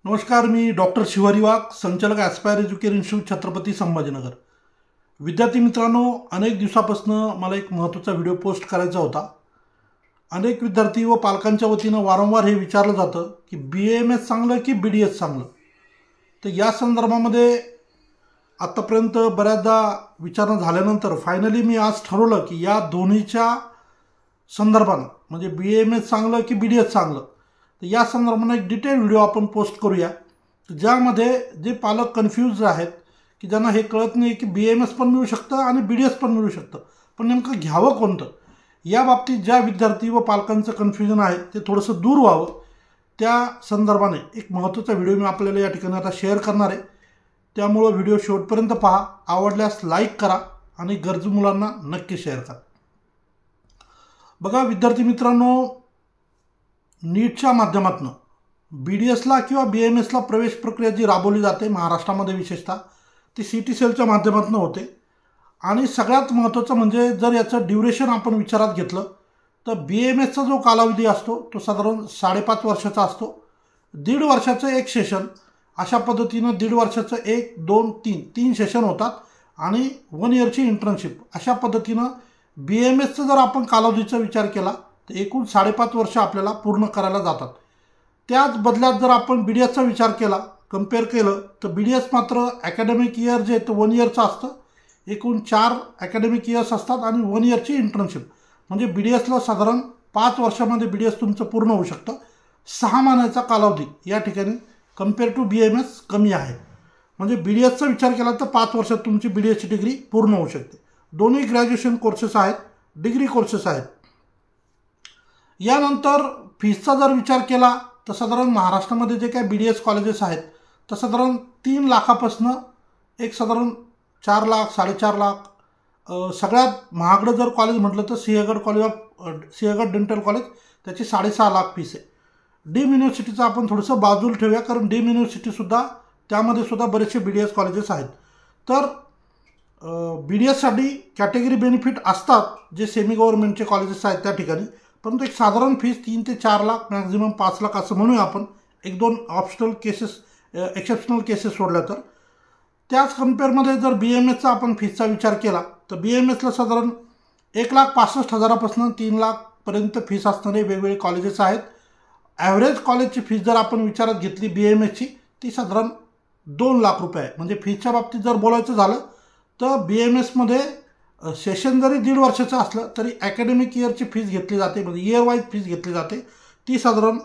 नमस्कार, मी डॉक्टर शिवारी वाघ, संचालक aspire education institute, Chhatrapati Sambhajinagar. विद्यार्थी मित्रांनो, अनेक दिवसापासून मला एक महत्त्वाचा व्हिडिओ पोस्ट करायचा होता. अनेक विद्यार्थी व पालकांच्या वतीनं वारंवार हे विचारलं जातं की BAMS चांगलं की BDS चांगलं. तर या संदर्भामध्ये आत्तापर्यंत बऱ्याचदा विचारणा झाल्यानंतर फायनली मी आज ठरवलं की या दोन्हीच्या संदर्भानं म्हणजे BAMS चांगलं की BDS चांगलं, तर या संदर्भानं एक डिटेल व्हिडिओ आपण पोस्ट करूया, ज्यामध्ये जे पालक कन्फ्यूज आहेत की ज्यांना हे कळत नाही की BAMS पण मिळू शकतं आणि BDS पण मिळू शकतं, पण नेमकं घ्यावं कोणतं, या बाबतीत ज्या विद्यार्थी व पालकांचं कन्फ्युजन आहे ते थोडंसं दूर व्हावं, त्या संदर्भाने एक महत्त्वाचा व्हिडिओ मी आपल्याला या ठिकाणी आता शेअर करणार आहे. त्यामुळं व्हिडिओ शेवटपर्यंत पहा, आवडल्यास लाईक करा आणि गरजू मुलांना नक्की शेअर करा. बघा विद्यार्थी मित्रांनो, नीटच्या माध्यमातून BDSला किंवा BAMSला प्रवेश प्रक्रिया जी राबवली जाते महाराष्ट्रामध्ये विशेषतः, ती CT सेलच्या माध्यमातून होते. आणि सगळ्यात महत्त्वाचं म्हणजे जर याचं ड्युरेशन आपण विचारात घेतलं तर BAMSचा जो कालावधी असतो तो साधारण 5.5 वर्षाचा असतो. 1.5 वर्षाचं एक सेशन, अशा पद्धतीनं 1.5 वर्षाचं 1, 2, 3 सेशन होतात आणि 1 इयरची इंटर्नशिप. अशा पद्धतीनं BAMSचा जर आपण कालावधीचा विचार केला तर एकूण 5.5 वर्ष आपल्याला पूर्ण करायला जातात. त्याच बदल्यात जर आपण BDSचा विचार केला, कम्पेअर केलं, तर BDS मात्र ॲकॅडमिक इयर जे तर 1 इयरचं असतं. एकूण 4 ॲकॅडमिक इयर्स असतात आणि 1 इयरची इंटर्नशिप. म्हणजे BDSला साधारण 5 वर्षामध्ये BDS तुमचं पूर्ण होऊ शकतं. 6 महिन्याचा कालावधी या ठिकाणी कम्पेअर टू BAMS कमी आहे. म्हणजे BDSचा विचार केला तर 5 वर्षात तुमची BDSची डिग्री पूर्ण होऊ शकते. दोन्ही ग्रॅज्युएशन कोर्सेस आहेत, डिग्री कोर्सेस आहेत. यानंतर फीसचा जर विचार केला तर साधारण महाराष्ट्रामध्ये जे काही BDS कॉलेजेस आहेत तर साधारण 3 लाखापासनं एक साधारण 4 लाख, 4.5 लाख. सगळ्यात महागडं जर कॉलेज म्हटलं तर सिंहगड डेंटल कॉलेज, त्याची 6.5 लाख फीस आहे. डीम युनिव्हर्सिटीचं आपण थोडंसं बाजूला ठेवूया, कारण डीम युनिव्हर्सिटीसुद्धा त्यामध्ये सुद्धा बरेचसे BDS कॉलेजेस आहेत. तर BDSसाठी कॅटेगरी बेनिफिट असतात जे सेमी गव्हर्नमेंटचे कॉलेजेस आहेत त्या ठिकाणी, परंतु एक साधारण फीस 3 ते 4 लाख, मॅक्झिमम 5 लाख असं म्हणूया आपण, 1-2 ऑप्शनल केसेस, एक्सेप्शनल केसेस सोडल्या तर. त्याच कम्पेअरमध्ये जर BAMSचा आपण फीसचा विचार केला तर BAMSला साधारण 1,65,000पासून 3 लाखपर्यंत फीस असणारे वेगवेगळे कॉलेजेस आहेत. ॲव्हरेज कॉलेजची फीस जर आपण विचारात घेतली BAMSची, ती साधारण 2 लाख रुपये आहे. म्हणजे फीसच्या बाबतीत जर बोलायचं झालं तर BAMSमध्ये सेशन जरी 1.5 वर्षाचं असलं तरी ॲकॅडमिक इयरची फीस घेतली जाते, म्हणजे इयर वाईज फीस घेतली जाते. ती साधारण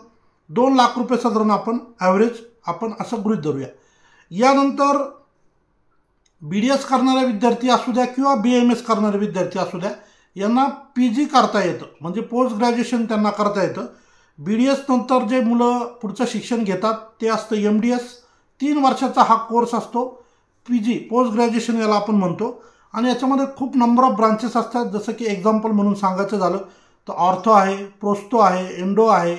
2 लाख रुपये साधारण आपण ॲव्हरेज आपण असं गृहीत धरूया. यानंतर BDS करणारे विद्यार्थी असू द्या किंवा BAMS करणारे विद्यार्थी असू द्या, यांना PG करता येतं, म्हणजे पोस्ट ग्रॅज्युएशन त्यांना करता येतं. BDS नंतर जे मुलं पुढचं शिक्षण घेतात ते असतं MDS. 3 वर्षाचा हा कोर्स असतो. PG पोस्ट ग्रॅज्युएशन याला आपण म्हणतो. आणि याच्यामध्ये खूप नंबर ऑफ ब्रांचेस असतात. जसं की एक्झाम्पल म्हणून सांगायचं झालं तर ऑर्थो आहे, प्रोस्तो आहे, एंडो आहे,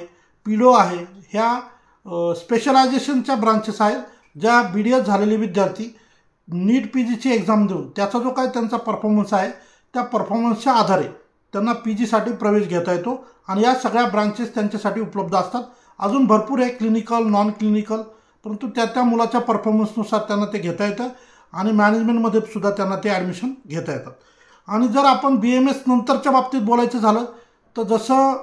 पिडो आहे. ह्या स्पेशलायझेशनच्या ब्रांचेस आहेत, ज्या BDS झालेले विद्यार्थी नीट PGची एक्झाम देऊन त्याचा जो काय त्यांचा परफॉर्मन्स आहे त्या परफॉर्मन्सच्या आधारे त्यांना PGसाठी प्रवेश घेता येतो. आणि या सगळ्या ब्रांचेस त्यांच्यासाठी उपलब्ध असतात. अजून भरपूर आहे, क्लिनिकल, नॉन क्लिनिकल, परंतु त्या मुलाच्या परफॉर्मन्सनुसार त्यांना ते घेता येतं आणि मॅनेजमेंटमध्ये सुद्धा त्यांना ते ॲडमिशन घेता येतात. आणि जर आपण BAMS नंतरच्या बाबतीत बोलायचं झालं तर जसं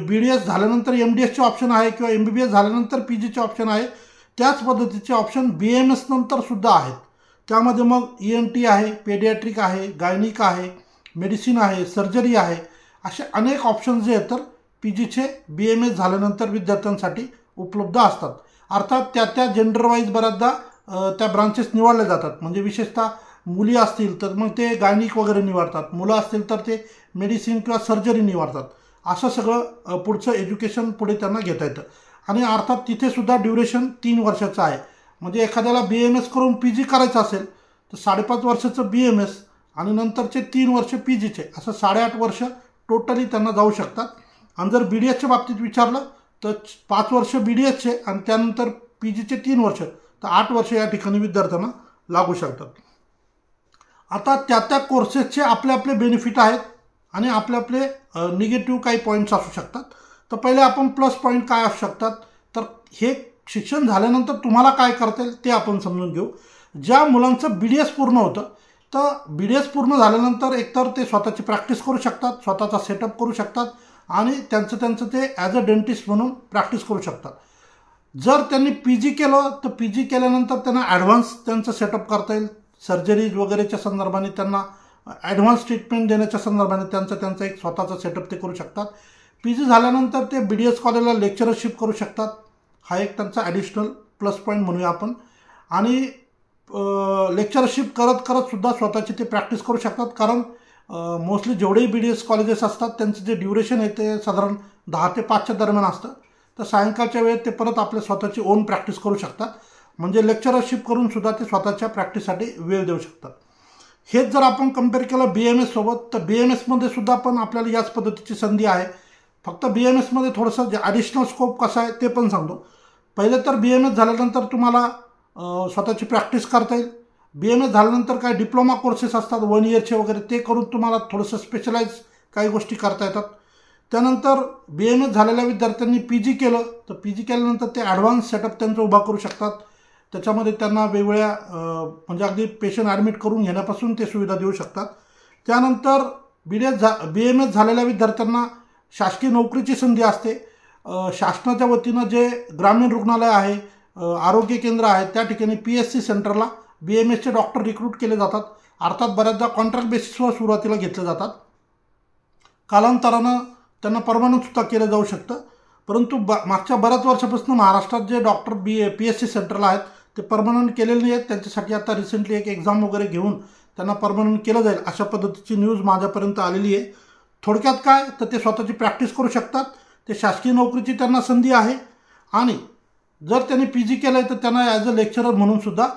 BDS झाल्यानंतर MDSचे ऑप्शन आहे किंवा MBBS झाल्यानंतर PGचे ऑप्शन आहे, त्याच पद्धतीचे ऑप्शन BAMS नंतरसुद्धा आहेत. त्यामध्ये मग ENT आहे, पेडियाट्रिक आहे, गायनिक आहे, मेडिसिन आहे, सर्जरी आहे, असे अनेक ऑप्शन्स जे आहेत तर PGचे BAMS झाल्यानंतर विद्यार्थ्यांसाठी उपलब्ध असतात. अर्थात त्या जेंडर वाईज बऱ्याचदा त्या ब्रांचेस निवडल्या जातात. म्हणजे विशेषतः मुली असतील तर मग ते गायनिक वगैरे निवडतात, मुलं असतील तर ते मेडिसिन किंवा सर्जरी निवडतात. असं सगळं पुढचं एज्युकेशन पुढे त्यांना घेता येतं. आणि अर्थात तिथेसुद्धा ड्युरेशन 3 वर्षाचं आहे. म्हणजे एखाद्याला BAMS करून PG करायचं असेल तर 5.5 वर्षाचं BAMS आणि नंतरचे 3 वर्ष PGचे, असं 8.5 वर्ष टोटली त्यांना जाऊ शकतात. आणि जर BDSच्या बाबतीत विचारलं तर 5 वर्ष BDSचे आणि त्यानंतर PGचे 3 वर्ष, तर 8 वर्ष या ठिकाणी विद्यार्थ्यांना लागू शकतात. आता त्या कोर्सेसचे आपले आपले बेनिफिट आहेत आणि आपले आपले निगेटिव्ह काही पॉईंट्स असू शकतात. तर पहिले आपण प्लस पॉईंट काय असू शकतात, तर हे शिक्षण झाल्यानंतर तुम्हाला काय करता येईल ते आपण समजून घेऊ. ज्या मुलांचं BDS पूर्ण होतं, तर BDS पूर्ण झाल्यानंतर एकतर ते स्वतःची प्रॅक्टिस करू शकतात, स्वतःचा सेटअप करू शकतात आणि त्यांचं ते ॲज अ डेंटिस्ट म्हणून प्रॅक्टिस करू शकतात. जर त्यांनी PG केलं तर PG केल्यानंतर त्यांना ॲडव्हान्स त्यांचं सेटअप करता येईल. सर्जरीज वगैरेच्या संदर्भाने त्यांना ॲडव्हान्स ट्रीटमेंट देण्याच्या संदर्भाने त्यांचं एक स्वतःचा सेटअप ते करू शकतात. PG झाल्यानंतर ते BDS कॉलेजला लेक्चरशिप करू शकतात. हा एक त्यांचा ॲडिशनल प्लस पॉईंट म्हणूया आपण. आणि लेक्चरशिप करत सुद्धा स्वतःची ते प्रॅक्टिस करू शकतात. कारण मोस्टली जेवढेही BDS कॉलेजेस असतात त्यांचं जे ड्युरेशन आहे ते साधारण 10 ते 5च्या दरम्यान असतं. तर सायंकाळच्या वेळेत ते परत आपल्या स्वतःची ओन प्रॅक्टिस करू शकतात. म्हणजे लेक्चरशिप करून सुद्धा ते स्वतःच्या प्रॅक्टिससाठी वेळ देऊ शकतात. हेच जर आपण कम्पेअर केलं BMS सोबत, तर BMSमध्ये सुद्धा पण आपल्याला याच पद्धतीची संधी आहे. फक्त BMSमध्ये थोडंसं जे ॲडिशनल स्कोप कसं आहे ते पण सांगतो. पहिले तर BMS झाल्यानंतर तुम्हाला स्वतःची प्रॅक्टिस करता येईल. BMS झाल्यानंतर काही डिप्लोमा कोर्सेस असतात 1 इयरचे वगैरे, ते करून तुम्हाला थोडंसं स्पेशलाइज काही गोष्टी करता येतात. त्यानंतर BMS झालेल्या विद्यार्थ्यांनी PG केलं तर PG केल्यानंतर ते ॲडव्हान्स सेटअप त्यांचं उभा करू शकतात. त्याच्यामध्ये त्यांना वेगवेगळ्या म्हणजे अगदी पेशंट ॲडमिट करून घेण्यापासून ते सुविधा देऊ शकतात. त्यानंतर BMS झालेल्या विद्यार्थ्यांना शासकीय नोकरीची संधी असते. शासनाच्या वतीनं जे ग्रामीण रुग्णालय आहे, आरोग्य केंद्र आहे, त्या ठिकाणी PSC सेंटरला BMSचे डॉक्टर रिक्रूट केले जातात. अर्थात बऱ्याचदा कॉन्ट्रॅक्ट बेसिसवर सुरुवातीला घेतले जातात. कालांतरानं त्यांना परमनंटसुद्धा केलं जाऊ शकतं. परंतु मागच्या बऱ्याच वर्षापासून महाराष्ट्रात जे डॉक्टर PSC सेंटरला आहेत ते परमनंट केलेले नाही आहेत. त्यांच्यासाठी आता रिसेंटली एक एक्झाम वगैरे घेऊन त्यांना परमनंट केलं जाईल अशा पद्धतीची न्यूज माझ्यापर्यंत आलेली आहे. थोडक्यात काय तर ते स्वतःची प्रॅक्टिस करू शकतात. ते शासकीय नोकरीची त्यांना संधी आहे. आणि जर त्यांनी PG केलं आहे तर त्यांना ॲज अ लेक्चरर म्हणून सुद्धा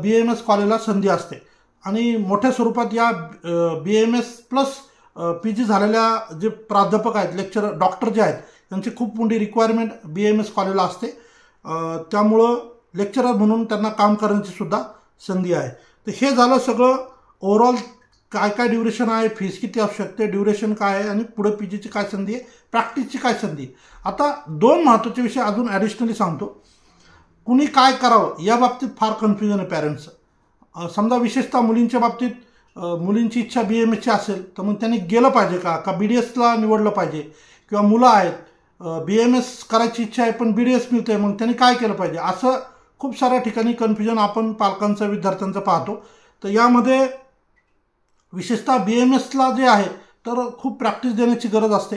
BMS कॉलेजला संधी असते. आणि मोठ्या स्वरूपात या BMS प्लस PG झालेल्या जे प्राध्यापक आहेत, लेक्चरर डॉक्टर जे आहेत, त्यांची खूप मोठी रिक्वायरमेंट BMS कॉलेजला असते. त्यामुळं लेक्चरर म्हणून त्यांना काम करण्याची सुद्धा संधी आहे. तर हे झालं सगळं ओव्हरऑल काय काय ड्युरेशन आहे, फीस किती असू शकते, ड्युरेशन काय आहे आणि पुढे PGची काय संधी आहे, प्रॅक्टिसची काय संधी आहे. आता 2 महत्त्वाचे विषय अजून ॲडिशनली सांगतो. कुणी काय करावं या बाबतीत फार कन्फ्युजन आहे पॅरेंट्सचं. समजा विशेषतः मुलींच्या बाबतीत मुलींची इच्छा BMSची असेल तर मग त्यांनी गेलं पाहिजे का BDSला निवडलं पाहिजे, किंवा मुलं आहेत BMS करायची इच्छा आहे पण BDS मिळते आहे, मग त्यांनी काय केलं पाहिजे, असं खूप साऱ्या ठिकाणी कन्फ्युजन आपण पालकांचं विद्यार्थ्यांचं पाहतो. तर यामध्ये विशेषतः BMSला जे आहे तर खूप प्रॅक्टिस देण्याची गरज असते.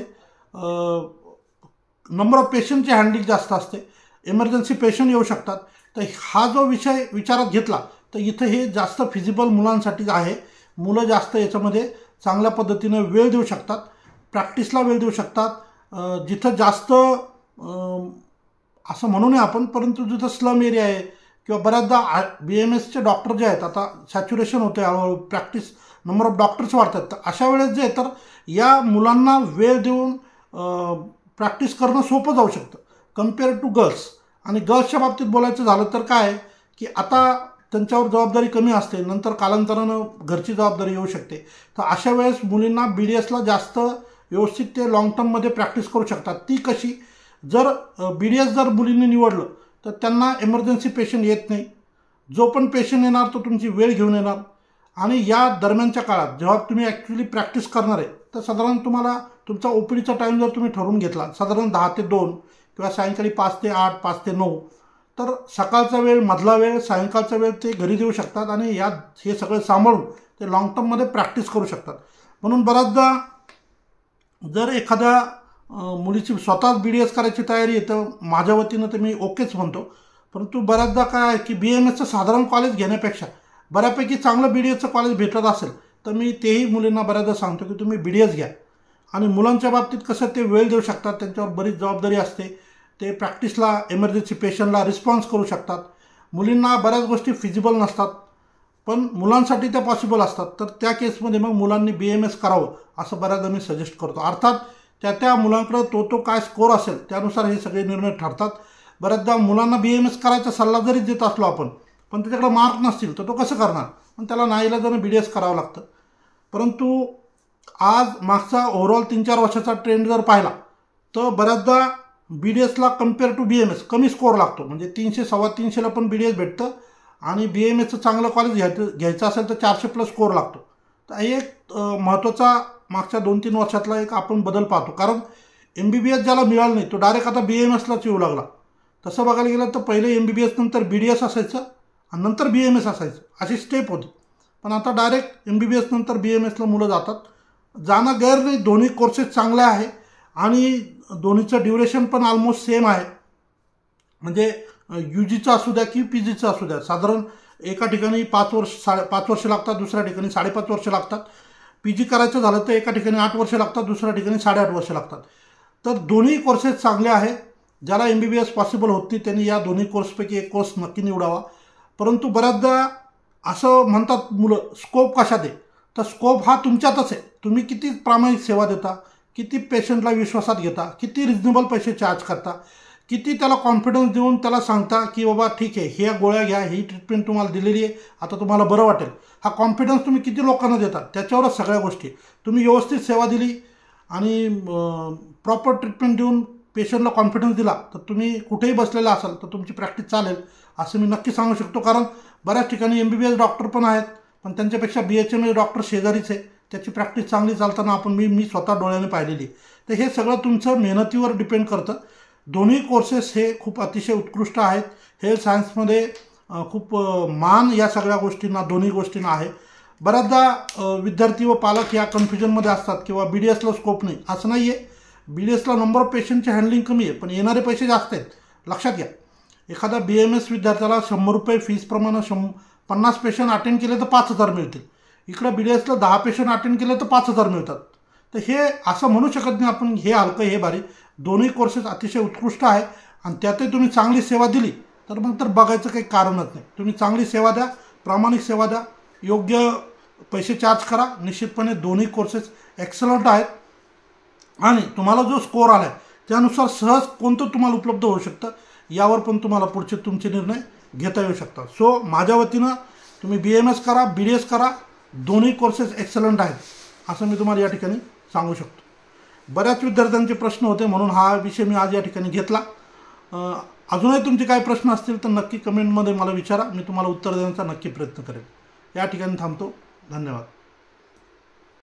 नंबर ऑफ पेशंटची हँडलिंग जास्त असते. इमर्जन्सी पेशंट येऊ शकतात. तर हा जो विषय विचारात घेतला तर इथं हे जास्त फिजिबल मुलांसाठीच आहे. मुलं जास्त याच्यामध्ये चांगल्या पद्धतीनं वेळ देऊ शकतात, प्रॅक्टिसला वेळ देऊ शकतात. जिथं जास्त असं म्हणू नये आपण, परंतु जिथं स्लम एरिया आहे किंवा बऱ्याचदा BMSचे डॉक्टर जे आहेत आता सॅच्युरेशन होते, हळूहळू प्रॅक्टिस नंबर ऑफ डॉक्टर्स वाढतात. तर अशा वेळेस जे तर या मुलांना वेळ देऊन प्रॅक्टिस करणं सोपं जाऊ शकतं कम्पेअर टू गर्ल्स. आणि गर्ल्सच्या बाबतीत बोलायचं झालं तर काय की आता त्यांच्यावर जबाबदारी कमी असते, नंतर कालांतरानं घरची जबाबदारी येऊ शकते. तर अशा वेळेस मुलींना BDSला जास्त व्यवस्थित ते लॉंग टर्ममध्ये प्रॅक्टिस करू शकतात. ती कशी, जर BDS जर मुलींनी निवडलं तर त्यांना इमर्जन्सी पेशंट येत नाही. जो पण पेशंट येणार तो तुमची वेळ घेऊन येणार. आणि या दरम्यानच्या काळात जेव्हा तुम्ही ॲक्च्युली प्रॅक्टिस करणार आहे तर साधारण तुम्हाला तुमचा OPDचा टाईम जर तुम्ही ठरवून घेतला साधारण 10 ते 2 किंवा सायंकाळी 5 ते 8, 5 ते 9, तर सकाळचा वेळ, मधला वेळ, सायंकाळचा वेळ ते घरी देऊ शकतात आणि हे सगळं सांभाळून ते लॉंग टर्ममध्ये प्रॅक्टिस करू शकतात. म्हणून बऱ्याचदा जर एखाद्या मुलीची स्वतःच BDS करायची तयारी आहे तर माझ्या वतीनं तर मी ओकेच म्हणतो. परंतु बऱ्याचदा काय आहे की BMSचं साधारण कॉलेज घेण्यापेक्षा बऱ्यापैकी चांगलं BDSचं कॉलेज भेटत असेल तर मी तेही मुलींना बऱ्याचदा सांगतो की तुम्ही BDS घ्या. आणि मुलांच्या बाबतीत कसं ते वेळ देऊ शकतात, त्यांच्यावर बरीच जबाबदारी असते, ते प्रॅक्टिसला इमर्जन्सी पेशंटला रिस्पॉन्स करू शकतात. मुलींना बऱ्याच गोष्टी फिजिबल नसतात पण मुलांसाठी त्या पॉसिबल असतात. तर त्या केसमध्ये मग मुलांनी BMS करावं असं बऱ्याचदा मी सजेस्ट करतो. अर्थात त्या मुलांकडं तो काय स्कोर असेल त्यानुसार हे सगळे निर्णय ठरतात. बऱ्याचदा मुलांना BMS करायचा सल्ला जरी देत असलो आपण पण त्याच्याकडे मार्क नसतील तर तो कसं करणार, पण त्याला नाईलाजानं BDS करावं लागतं. परंतु आज मागचा ओव्हरऑल 3-4 वर्षाचा ट्रेंड जर पाहिला तर बऱ्याचदा BDSला कम्पेअर टू BMS कमी स्कोअर लागतो, म्हणजे 300 325ला पण BDS भेटतं आणि BMSचं चांगलं कॉलेज घ्यायचं असेल तर 400+ स्कोअर लागतो. तर एक महत्त्वाचा मागच्या 2-3 वर्षातला एक आपण बदल पाहतो. कारण MBBS ज्याला मिळालं नाही तो डायरेक्ट आता BMSलाच येऊ लागला. तसं बघायला गेलं तर पहिले MBBS नंतर BDS असायचं आणि नंतर BMS असायचं, अशी स्टेप होती. पण आता डायरेक्ट MBBS नंतर BMSला मुलं जातात. जाणं गैर नाही, दोन्ही कोर्सेस चांगले आहे आणि दोन्हीचं ड्युरेशन पण ऑलमोस्ट सेम आहे. म्हणजे UGचं असू द्या की PGचं असू द्या, साधारण एका ठिकाणी 5 वर्ष लागतात, दुसऱ्या ठिकाणी 5.5 वर्ष लागतात. PG करायचं झालं तर एका ठिकाणी 8 वर्ष लागतात, दुसऱ्या ठिकाणी 8.5 वर्ष लागतात. तर दोन्ही कोर्सेस चांगले आहे. ज्याला MBBS पॉसिबल होत नाही त्यांनी या दोन्ही कोर्सपैकी एक कोर्स नक्की निवडावा. परंतु बऱ्याचदा असं म्हणतात मुलं, स्कोप कशात आहे? तर स्कोप हा तुमच्यातच आहे. तुम्ही किती प्रामाणिक सेवा देता, किती पेशंटला विश्वासात घेता, किती रिजनेबल पैसे चार्ज करता, किती त्याला कॉन्फिडन्स देऊन त्याला सांगता की बाबा ठीक आहे, ह्या गोळ्या घ्या, ही ट्रीटमेंट तुम्हाला दिलेली आहे, आता तुम्हाला बरं वाटेल. हा कॉन्फिडन्स तुम्ही किती लोकांना देता त्याच्यावरच सगळ्या गोष्टी. तुम्ही व्यवस्थित सेवा दिली आणि प्रॉपर ट्रीटमेंट देऊन पेशंटला कॉन्फिडन्स दिला तर तुम्ही कुठेही बसलेला असाल तर तुमची प्रॅक्टिस चालेल असं मी नक्की सांगू शकतो. कारण बऱ्याच ठिकाणी MBBS डॉक्टर पण आहेत, पण त्यांच्यापेक्षा BHMS डॉक्टर शेजारीच आहे, त्याची प्रॅक्टिस चांगली चालताना आपण मी स्वतः डोळ्याने पाहिलेली. तर हे सगळं तुमचं मेहनतीवर डिपेंड करतं. दोन्ही कोर्सेस हे खूप अतिशय उत्कृष्ट आहेत. हेल्थ सायन्समध्ये खूप मान या सगळ्या गोष्टींना, दोन्ही गोष्टींना आहे. बऱ्याचदा विद्यार्थी व पालक या कन्फ्युजनमध्ये असतात किंवा BDSला स्कोप नाही, असं नाही आहे. BDSला नंबर ऑफ पेशंटची हँडलिंग कमी आहे पण येणारे पैसे जास्त आहेत. लक्षात घ्या, एखादा BMS विद्यार्थ्याला 100 रुपये फीसप्रमाणे 50 पेशंट अटेंड केले तर 5,000 मिळतील. इकडं BDSला 10 पेशंट अटेंड केले तर 5,000 मिळतात. तर हे असं म्हणू शकत नाही आपण हे हलकं हे भारी. दोन्ही कोर्सेस अतिशय उत्कृष्ट आहे आणि त्यातही तुम्ही चांगली सेवा दिली तर मग तर बघायचं काही कारणच नाही. तुम्ही चांगली सेवा द्या, प्रामाणिक सेवा द्या, योग्य पैसे चार्ज करा. निश्चितपणे दोन्ही कोर्सेस एक्सलंट आहेत आणि तुम्हाला जो स्कोअर आला आहे त्यानुसार सहज कोणतं तुम्हाला उपलब्ध होऊ शकतं यावर पण तुम्हाला पुढचे तुमचे निर्णय घेता येऊ शकतात. सो माझ्या वतीनं तुम्ही BMS करा, BDS करा, दोन्ही कोर्सेस एक्सलंट आहेत असं मी तुम्हाला या ठिकाणी सांगू शकतो. बऱ्याच विद्यार्थ्यांचे प्रश्न होते म्हणून हा विषय मी आज या ठिकाणी घेतला. अजूनही तुमचे काही प्रश्न असतील तर नक्की कमेंटमध्ये मला विचारा, मी तुम्हाला उत्तर देण्याचा नक्की प्रयत्न करेन. या ठिकाणी थांबतो. धन्यवाद.